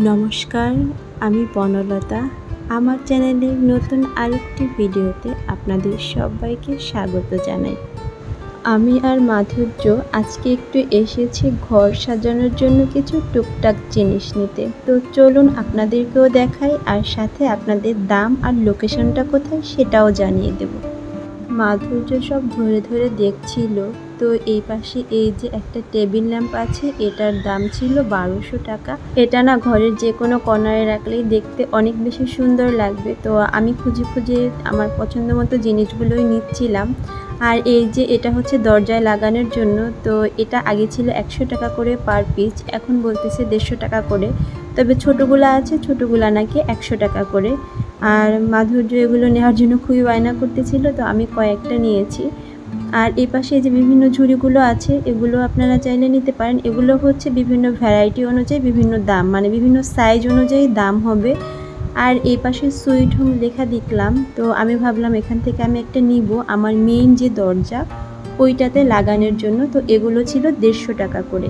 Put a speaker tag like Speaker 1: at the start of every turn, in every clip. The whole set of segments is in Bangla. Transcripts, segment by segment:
Speaker 1: নমস্কার, আমি বনলতা। আমার চ্যানেলের নতুন আরেকটি ভিডিওতে আপনাদের সবাইকে স্বাগত জানাই। আমি আর মাধুর্য আজকে একটু এসেছি ঘর সাজানোর জন্য কিছু টুকটাক জিনিস নিতে। তো চলুন আপনাদেরকেও দেখাই, আর সাথে আপনাদের দাম আর লোকেশনটা কোথায় সেটাও জানিয়ে দেব। মাধুর্য সব ধরে ধরে দেখছিল। তো এই পাশে এই যে একটা টেবিল ল্যাম্প আছে, এটার দাম ছিল 1200 টাকা। এটা না ঘরের যে কোনো কর্নারে রাখলেই দেখতে অনেক বেশি সুন্দর লাগবে। তো আমি খুঁজে খুঁজে আমার পছন্দ মতো জিনিসগুলোই নিচ্ছিলাম। আর এই যে এটা হচ্ছে দরজায় লাগানোর জন্য। তো এটা আগে ছিল 100 টাকা করে পার পিস, এখন বলতেছে 150 টাকা করে। তবে ছোটোগুলো আছে, ছোটোগুলো নাকি 100 টাকা করে। আর মাধুর্য এগুলো নেওয়ার জন্য খুবই বায়না করতেছিল, তো আমি কয়েকটা নিয়েছি। আর এই পাশে যে বিভিন্ন ঝুড়িগুলো আছে, এগুলো আপনারা চাইলে নিতে পারেন। এগুলো হচ্ছে বিভিন্ন ভ্যারাইটি অনুযায়ী বিভিন্ন দাম, মানে বিভিন্ন সাইজ অনুযায়ী দাম হবে। আর এই পাশে সুইট হোম লেখা দেখলাম, তো আমি ভাবলাম এখান থেকে আমি একটা নিব আমার মেইন যে দরজা ওইটাতে লাগানোর জন্য। তো এগুলো ছিল 150 টাকা করে।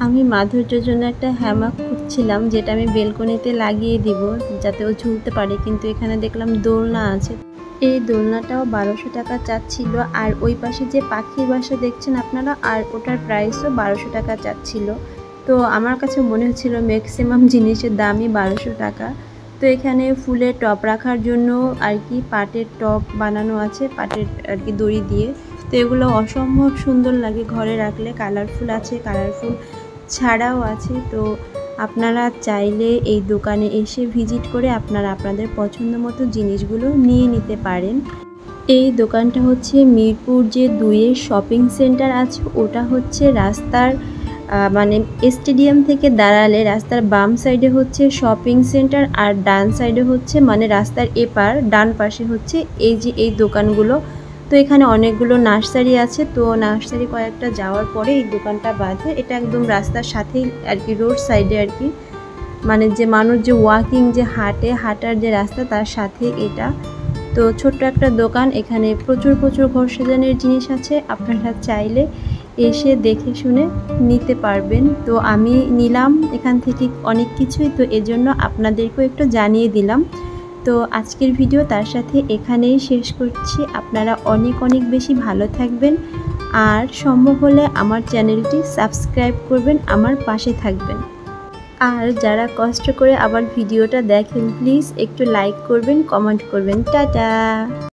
Speaker 1: আমি মাধুর্যের জন্য একটা হ্যামাক খুঁজছিলাম, যেটা আমি বেলকনিতে লাগিয়ে দিব যাতে ও ঝুলতে পারে, কিন্তু এখানে দেখলাম দোলনা আছে। এই দোলনাটাও 1200 টাকা চাচ্ছিল। আর ওই পাশে যে পাখির বাসা দেখছেন আপনারা, আর ওটার প্রাইসও 1200 টাকা চাচ্ছিল। তো আমার কাছে মনে হচ্ছিল ম্যাক্সিমাম জিনিসের দামই 1200 টাকা। তো এখানে ফুলের টব রাখার জন্য আর কি পাটের টব বানানো আছে, পাটের আর কি দড়ি দিয়ে। তো এগুলো অসম্ভব সুন্দর লাগে ঘরে রাখলে, কালারফুল আছে, কালারফুল ছাড়াও আছে। তো আপনারা চাইলে এই দোকানে এসে ভিজিট করে আপনারা আপনাদের পছন্দ মতো জিনিসগুলো নিয়ে নিতে পারেন। এই দোকানটা হচ্ছে মিরপুর যে 2-এর শপিং সেন্টার আছে, ওটা হচ্ছে রাস্তার মানে স্টেডিয়াম থেকে দাঁড়ালে রাস্তার বাম সাইডে হচ্ছে শপিং সেন্টার, আর ডান সাইডে হচ্ছে মানে রাস্তার এপার ডান পাশে হচ্ছে এই যে এই দোকানগুলো। তো এখানে অনেকগুলো নার্সারি আছে। তো নার্সারি কয়েকটা যাওয়ার পরে এই দোকানটা বাঁধে। এটা একদম রাস্তার সাথেই আর কি, রোড সাইডে আর কি, মানে যে মানুষ যে ওয়াকিং যে হাঁটার যে রাস্তা তার সাথে এটা। তো ছোট্ট একটা দোকান, এখানে প্রচুর ঘর সাজানোর জিনিস আছে, আপনারা চাইলে এসে দেখে শুনে নিতে পারবেন। তো আমি নিলাম এখান থেকে অনেক কিছুই, তো এজন্য আপনাদেরকেও একটু জানিয়ে দিলাম। তো আজকের ভিডিও তার সাথে এখানেই শেষ করছি। আপনারা অনেক বেশি ভালো থাকবেন, আর সম্ভব হলে আমার চ্যানেলটি সাবস্ক্রাইব করবেন, আমার পাশে থাকবেন। আর যারা কষ্ট করে আবার ভিডিওটা দেখেন, প্লিজ একটু লাইক করবেন, কমেন্ট করবেন। টাটা।